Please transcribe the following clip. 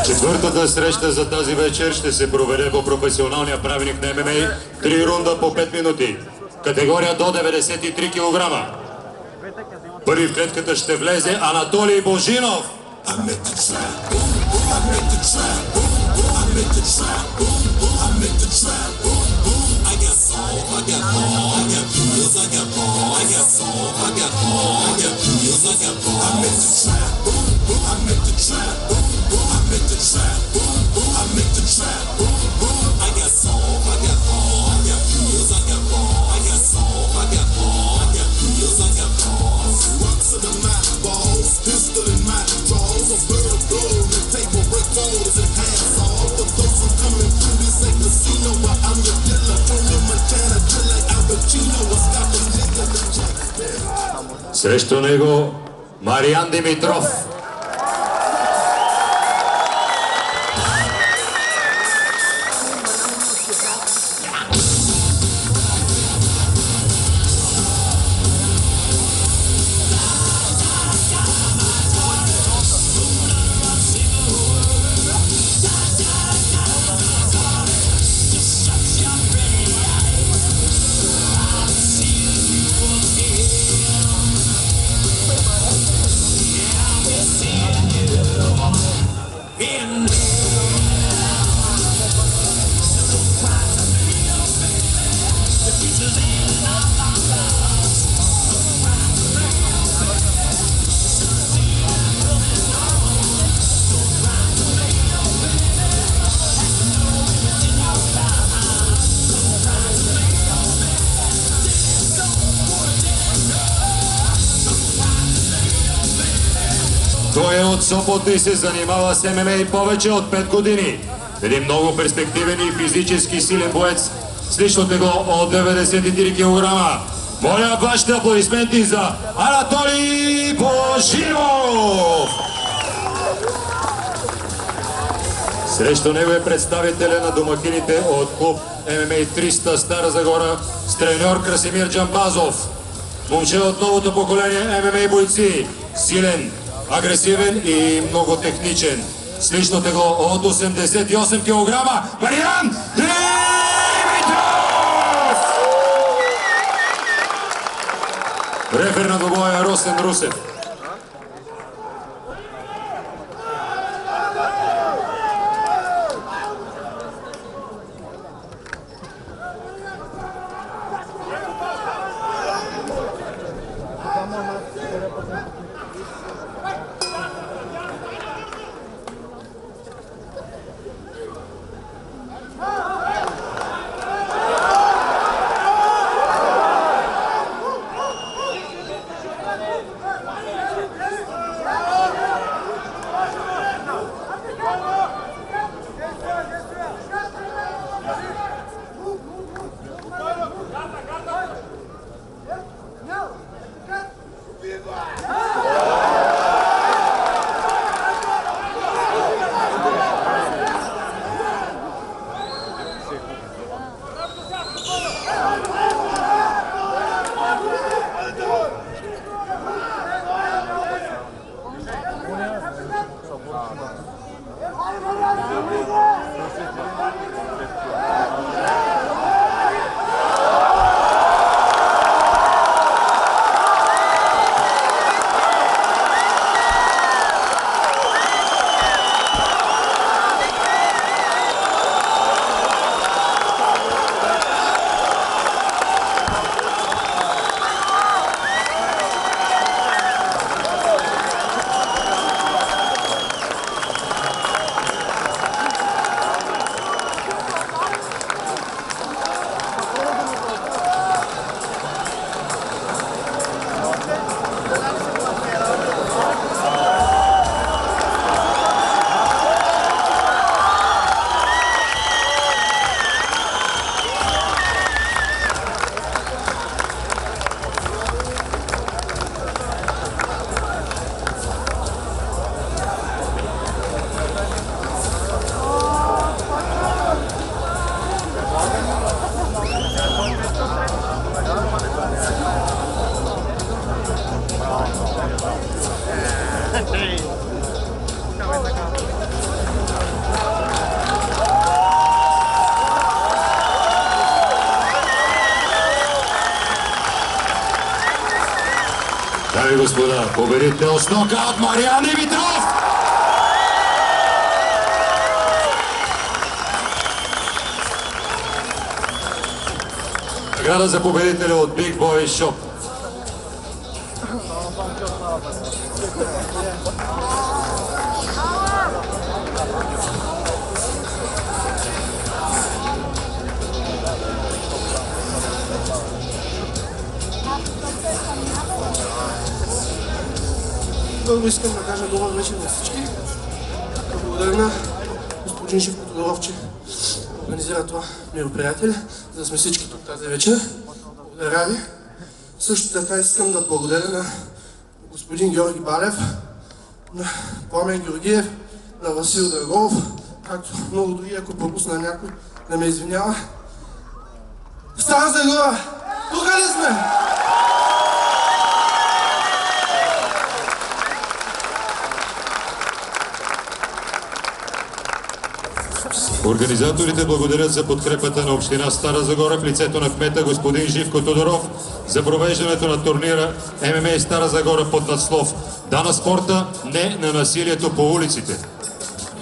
Четвъртата среща за тази вечер ще се проведе по професионалния правилник на ММА. 3 рунда по 5 минути. Категория до 93 кг. Първи в клетката ще влезе Анатолий Божинов. Срещу него Мариан Димитров. Той е от Сопот и се занимава с ММА повече от 5 години. Един много перспективен и физически силен боец с лично тегло от 93 кг. Моля вашите аплодисменти за Анатолий Божинов! Срещу него е представителя на домакините от клуб ММА 300 Стара Загора с треньор Красимир Джамбазов. Момче от новото поколение ММА бойци. Силен, агресивен и много техничен. С лично тегло от 88 кг. Мариан Димитров! Рефер на двобоя Росен Русев. и господа, победител с нокаут Мариан Димитров! Награда за победителя от Big Boy Shop. Първо искам да кажа добър вечер на всички. Да благодаря на господин Живко Тодоров, че организира това мероприятие, за да сме всички тук тази вечер. Благодаря ви. Също така искам да благодаря на господин Георги Балев, на Пламен Георгиев, на Васил Драголов, както много други, ако пропусна някой, да ме извинява. Стара Загора! Тук ли сме? Организаторите благодарят за подкрепата на община Стара Загора в лицето на кмета господин Живко Тодоров за провеждането на турнира ММА Стара Загора под надслов "Да на спорта, не на насилието по улиците".